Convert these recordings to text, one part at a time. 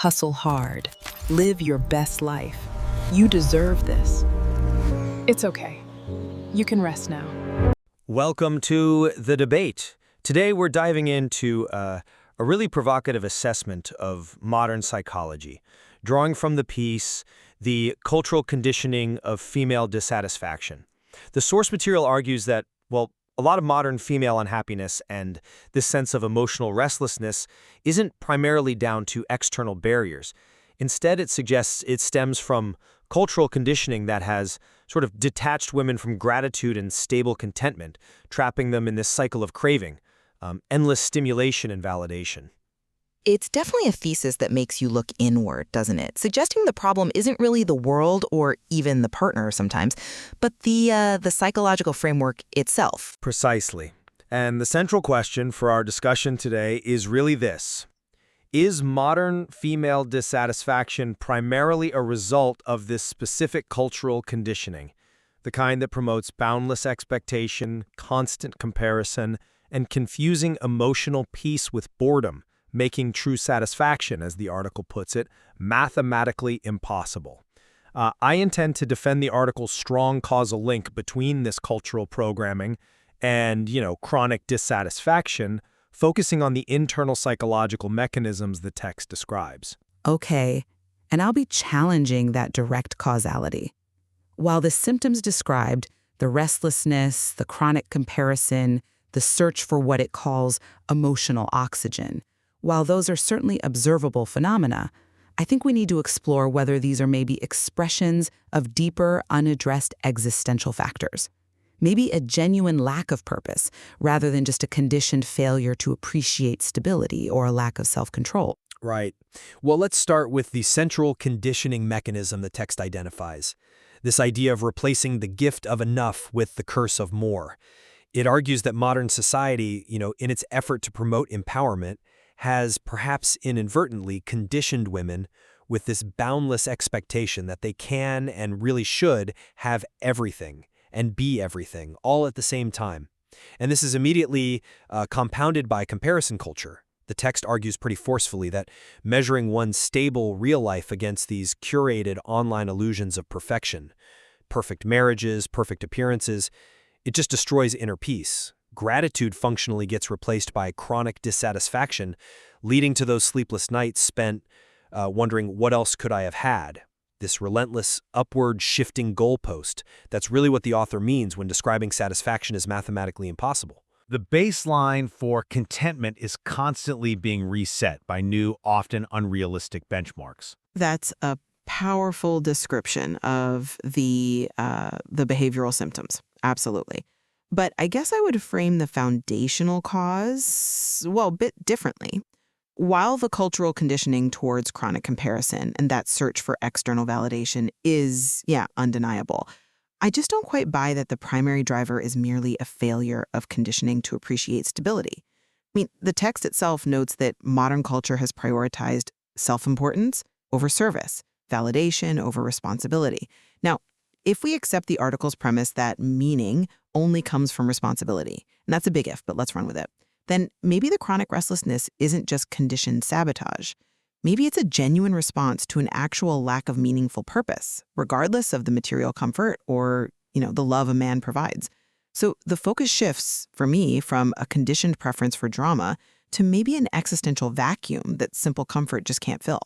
hustle hard, live your best life. You deserve this. It's okay. You can rest now. Welcome to The Debate. Today we're diving into a really provocative assessment of modern psychology, drawing from the piece, The Cultural Conditioning of Female Dissatisfaction. The source material argues that, well, a lot of modern female unhappiness and this sense of emotional restlessness isn't primarily down to external barriers. Instead, it suggests it stems from cultural conditioning that has sort of detached women from gratitude and stable contentment, trapping them in this cycle of craving, endless stimulation and validation. It's definitely a thesis that makes you look inward, doesn't it? Suggesting the problem isn't really the world or even the partner sometimes, but the psychological framework itself. Precisely. And the central question for our discussion today is really this. Is modern female dissatisfaction primarily a result of this specific cultural conditioning, the kind that promotes boundless expectation, constant comparison, and confusing emotional peace with boredom, making true satisfaction, as the article puts it, mathematically impossible? I intend to defend the article's strong causal link between this cultural programming and, chronic dissatisfaction, focusing on the internal psychological mechanisms the text describes. Okay, and I'll be challenging that direct causality. While the symptoms described, the restlessness, the chronic comparison, the search for what it calls emotional oxygen, while those are certainly observable phenomena, I think we need to explore whether these are maybe expressions of deeper, unaddressed existential factors. Maybe a genuine lack of purpose, rather than just a conditioned failure to appreciate stability or a lack of self-control. Right. Well, let's start with the central conditioning mechanism the text identifies. This idea of replacing the gift of enough with the curse of more. It argues that modern society, in its effort to promote empowerment, has perhaps inadvertently conditioned women with this boundless expectation that they can and really should have everything and be everything all at the same time. And this is immediately compounded by comparison culture. The text argues pretty forcefully that measuring one's stable real life against these curated online illusions of perfection, perfect marriages, perfect appearances, it just destroys inner peace. Gratitude functionally gets replaced by chronic dissatisfaction, leading to those sleepless nights spent wondering what else could I have had. This relentless, upward shifting goalpost, that's really what the author means when describing satisfaction as mathematically impossible. The baseline for contentment is constantly being reset by new, often unrealistic benchmarks. That's a powerful description of the behavioral symptoms. Absolutely. But I guess I would frame the foundational cause, a bit differently. While the cultural conditioning towards chronic comparison and that search for external validation is, undeniable, I just don't quite buy that the primary driver is merely a failure of conditioning to appreciate stability. I mean, the text itself notes that modern culture has prioritized self-importance over service, validation over responsibility. Now, if we accept the article's premise that meaning only comes from responsibility, and that's a big if, but let's run with it, then maybe the chronic restlessness isn't just conditioned sabotage. Maybe it's a genuine response to an actual lack of meaningful purpose, regardless of the material comfort or, the love a man provides. So the focus shifts, for me, from a conditioned preference for drama to maybe an existential vacuum that simple comfort just can't fill.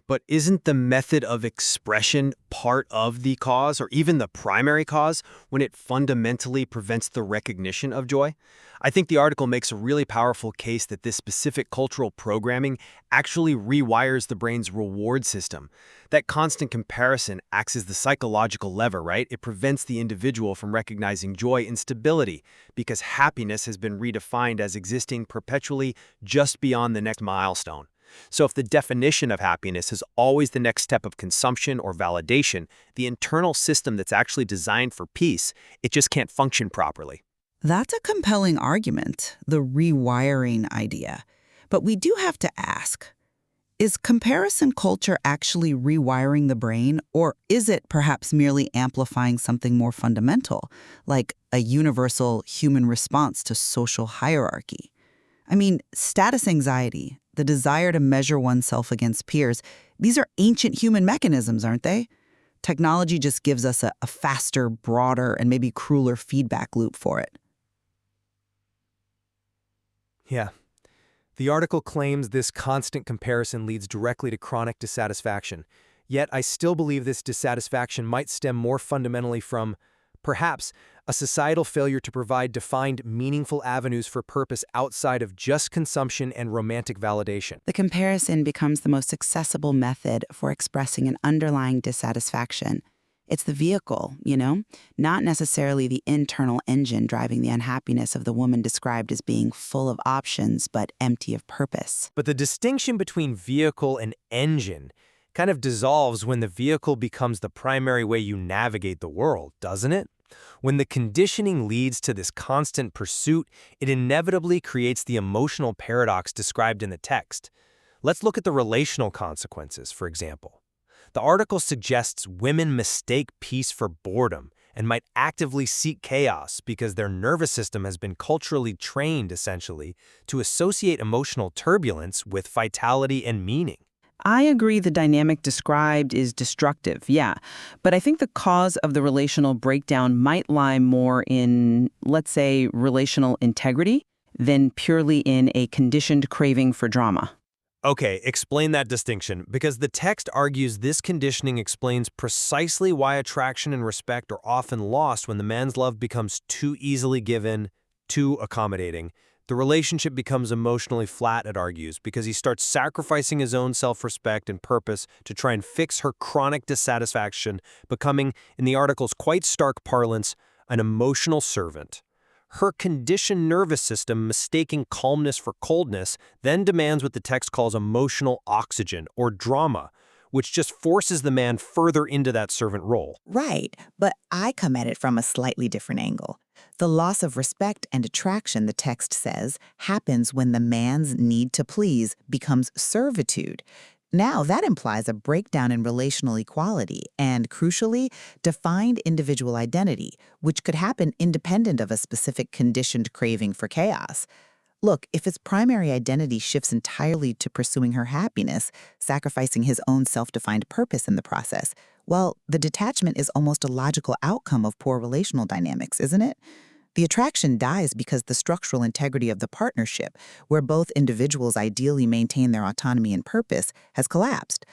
But isn't the method of expression part of the cause, or even the primary cause, when it fundamentally prevents the recognition of joy? I think the article makes a really powerful case that this specific cultural programming actually rewires the brain's reward system. That constant comparison acts as the psychological lever, right? It prevents the individual from recognizing joy in stability, because happiness has been redefined as existing perpetually just beyond the next milestone. So if the definition of happiness is always the next step of consumption or validation, the internal system that's actually designed for peace, it just can't function properly. That's a compelling argument, the rewiring idea. But we do have to ask, is comparison culture actually rewiring the brain, or is it perhaps merely amplifying something more fundamental, like a universal human response to social hierarchy? I mean, status anxiety, the desire to measure oneself against peers, these are ancient human mechanisms, aren't they? Technology just gives us a faster, broader, and maybe crueler feedback loop for it. Yeah. The article claims this constant comparison leads directly to chronic dissatisfaction. Yet I still believe this dissatisfaction might stem more fundamentally from, perhaps, a societal failure to provide defined, meaningful avenues for purpose outside of just consumption and romantic validation. The comparison becomes the most accessible method for expressing an underlying dissatisfaction. It's the vehicle, not necessarily the internal engine driving the unhappiness of the woman described as being full of options but empty of purpose. But the distinction between vehicle and engine kind of dissolves when the vehicle becomes the primary way you navigate the world, doesn't it? When the conditioning leads to this constant pursuit, it inevitably creates the emotional paradox described in the text. Let's look at the relational consequences, for example. The article suggests women mistake peace for boredom and might actively seek chaos because their nervous system has been culturally trained, essentially, to associate emotional turbulence with vitality and meaning. I agree the dynamic described is destructive, yeah. But I think the cause of the relational breakdown might lie more in, let's say, relational integrity than purely in a conditioned craving for drama. Okay, explain that distinction, because the text argues this conditioning explains precisely why attraction and respect are often lost when the man's love becomes too easily given, too accommodating. The relationship becomes emotionally flat, it argues, because he starts sacrificing his own self-respect and purpose to try and fix her chronic dissatisfaction, becoming, in the article's quite stark parlance, an emotional servant. Her conditioned nervous system, mistaking calmness for coldness, then demands what the text calls emotional oxygen, or drama, which just forces the man further into that servant role. Right, but I come at it from a slightly different angle. The loss of respect and attraction, the text says, happens when the man's need to please becomes servitude. Now, that implies a breakdown in relational equality and, crucially, defined individual identity, which could happen independent of a specific conditioned craving for chaos. Look, if his primary identity shifts entirely to pursuing her happiness, sacrificing his own self-defined purpose in the process, well, the detachment is almost a logical outcome of poor relational dynamics, isn't it? The attraction dies because the structural integrity of the partnership, where both individuals ideally maintain their autonomy and purpose, has collapsed.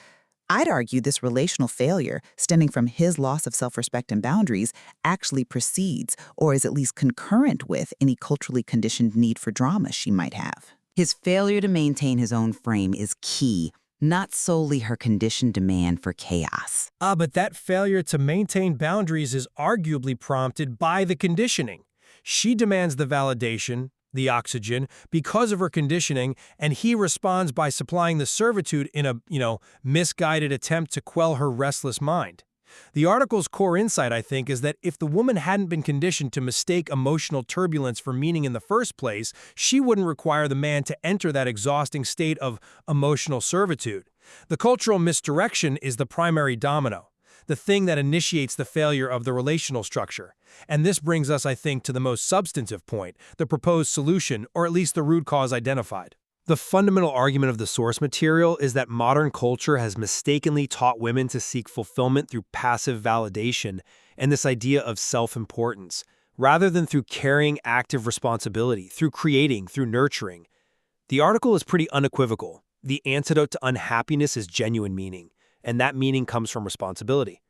I'd argue this relational failure, stemming from his loss of self-respect and boundaries, actually precedes, or is at least concurrent with, any culturally conditioned need for drama she might have. His failure to maintain his own frame is key, not solely her conditioned demand for chaos. But that failure to maintain boundaries is arguably prompted by the conditioning. She demands the validation, the oxygen, because of her conditioning, and he responds by supplying the servitude in a, misguided attempt to quell her restless mind. The article's core insight, I think, is that if the woman hadn't been conditioned to mistake emotional turbulence for meaning in the first place, she wouldn't require the man to enter that exhausting state of emotional servitude. The cultural misdirection is the primary domino, the thing that initiates the failure of the relational structure. And this brings us, I think, to the most substantive point, the proposed solution, or at least the root cause identified. The fundamental argument of the source material is that modern culture has mistakenly taught women to seek fulfillment through passive validation and this idea of self-importance, rather than through carrying active responsibility, through creating, through nurturing. The article is pretty unequivocal. The antidote to unhappiness is genuine meaning, and that meaning comes from responsibility.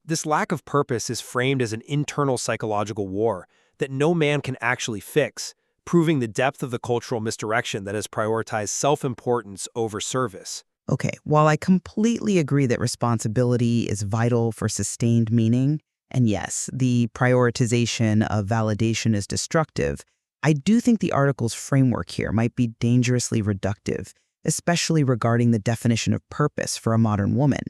This lack of purpose is framed as an internal psychological war that no man can actually fix, proving the depth of the cultural misdirection that has prioritized self-importance over service. Okay, while I completely agree that responsibility is vital for sustained meaning, and yes, the prioritization of validation is destructive, I do think the article's framework here might be dangerously reductive, especially regarding the definition of purpose for a modern woman.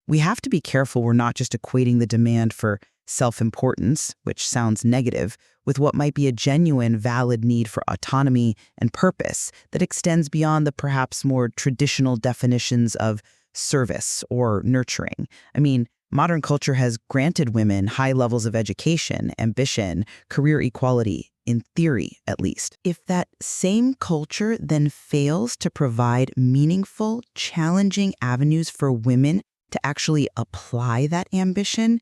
We have to be careful we're not just equating the demand for self-importance, which sounds negative, with what might be a genuine, valid need for autonomy and purpose that extends beyond the perhaps more traditional definitions of service or nurturing. I mean, Modern culture has granted women high levels of education, ambition, career equality, in theory at least. If that same culture then fails to provide meaningful, challenging avenues for women to actually apply that ambition,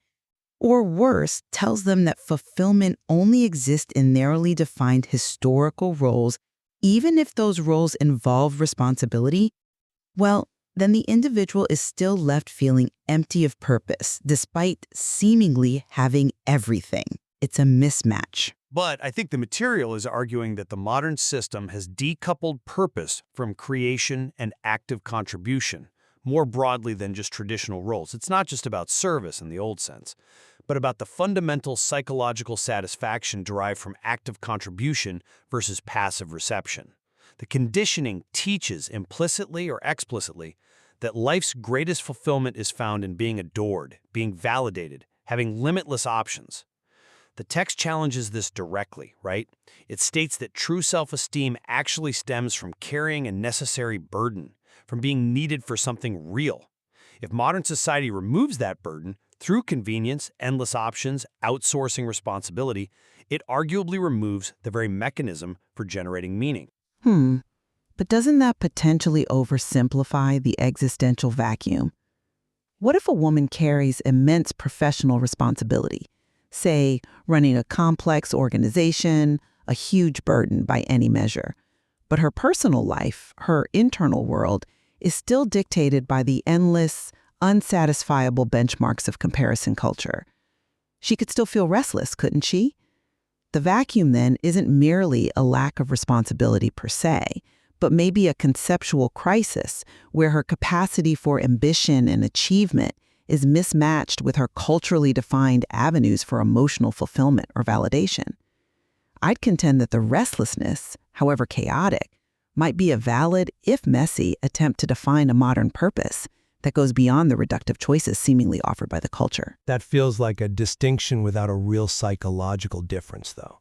or worse, tells them that fulfillment only exists in narrowly defined historical roles, even if those roles involve responsibility, well, then the individual is still left feeling empty of purpose, despite seemingly having everything. It's a mismatch. But I think the material is arguing that the modern system has decoupled purpose from creation and active contribution, more broadly than just traditional roles. It's not just about service in the old sense, but about the fundamental psychological satisfaction derived from active contribution versus passive reception. The conditioning teaches implicitly or explicitly that life's greatest fulfillment is found in being adored, being validated, having limitless options. The text challenges this directly, right? It states that true self-esteem actually stems from carrying a necessary burden, from being needed for something real. If modern society removes that burden through convenience, endless options, outsourcing responsibility, it arguably removes the very mechanism for generating meaning. But doesn't that potentially oversimplify the existential vacuum? What if a woman carries immense professional responsibility, say, running a complex organization, a huge burden by any measure, but her personal life, her internal world, is still dictated by the endless, unsatisfiable benchmarks of comparison culture? She could still feel restless, couldn't she? The vacuum, then, isn't merely a lack of responsibility per se, but maybe a conceptual crisis where her capacity for ambition and achievement is mismatched with her culturally defined avenues for emotional fulfillment or validation. I'd contend that the restlessness, however chaotic, might be a valid, if messy, attempt to define a modern purpose that goes beyond the reductive choices seemingly offered by the culture. That feels like a distinction without a real psychological difference, though.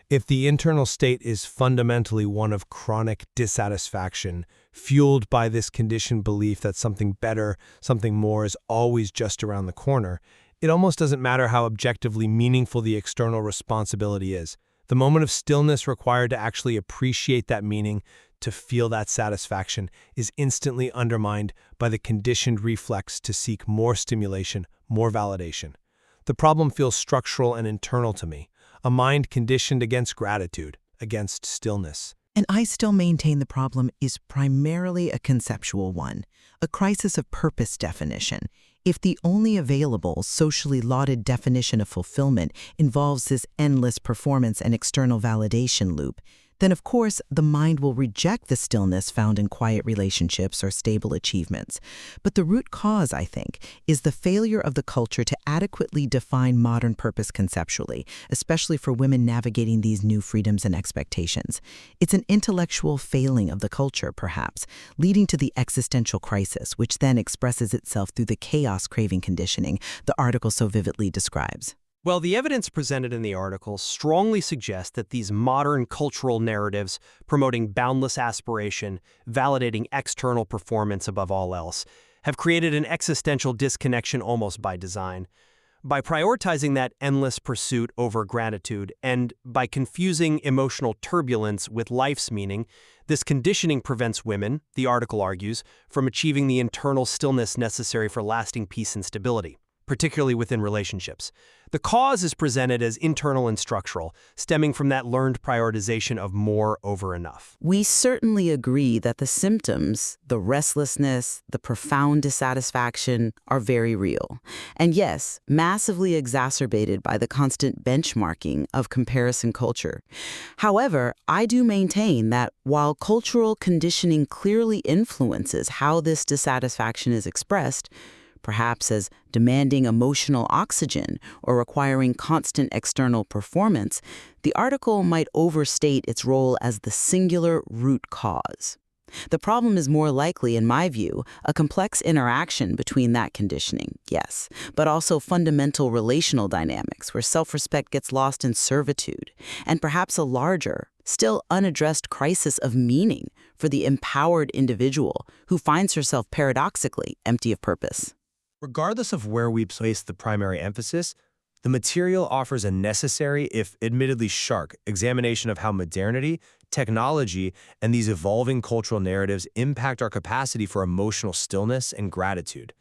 If the internal state is fundamentally one of chronic dissatisfaction, fueled by this conditioned belief that something better, something more is always just around the corner, it almost doesn't matter how objectively meaningful the external responsibility is. The moment of stillness required to actually appreciate that meaning, to feel that satisfaction, is instantly undermined by the conditioned reflex to seek more stimulation, more validation. The problem feels structural and internal to me. A mind conditioned against gratitude, against stillness. And I still maintain the problem is primarily a conceptual one, a crisis of purpose definition. If the only available, socially lauded definition of fulfillment involves this endless performance and external validation loop, then of course the mind will reject the stillness found in quiet relationships or stable achievements. But the root cause, I think, is the failure of the culture to adequately define modern purpose conceptually, especially for women navigating these new freedoms and expectations. It's an intellectual failing of the culture, perhaps, leading to the existential crisis, which then expresses itself through the chaos-craving conditioning the article so vividly describes. Well, the evidence presented in the article strongly suggests that these modern cultural narratives promoting boundless aspiration, validating external performance above all else, have created an existential disconnection almost by design. By prioritizing that endless pursuit over gratitude and by confusing emotional turbulence with life's meaning, this conditioning prevents women, the article argues, from achieving the internal stillness necessary for lasting peace and stability, particularly within relationships. The cause is presented as internal and structural, stemming from that learned prioritization of more over enough. We certainly agree that the symptoms, the restlessness, the profound dissatisfaction, are very real. And yes, massively exacerbated by the constant benchmarking of comparison culture. However, I do maintain that while cultural conditioning clearly influences how this dissatisfaction is expressed, perhaps as demanding emotional oxygen or requiring constant external performance, the article might overstate its role as the singular root cause. The problem is more likely, in my view, a complex interaction between that conditioning, yes, but also fundamental relational dynamics where self-respect gets lost in servitude, and perhaps a larger, still unaddressed crisis of meaning for the empowered individual who finds herself paradoxically empty of purpose. Regardless of where we place the primary emphasis, the material offers a necessary, if admittedly sharp, examination of how modernity, technology, and these evolving cultural narratives impact our capacity for emotional stillness and gratitude.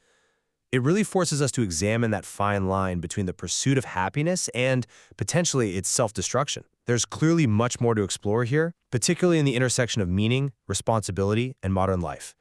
It really forces us to examine that fine line between the pursuit of happiness and, potentially, its self-destruction. There's clearly much more to explore here, particularly in the intersection of meaning, responsibility, and modern life.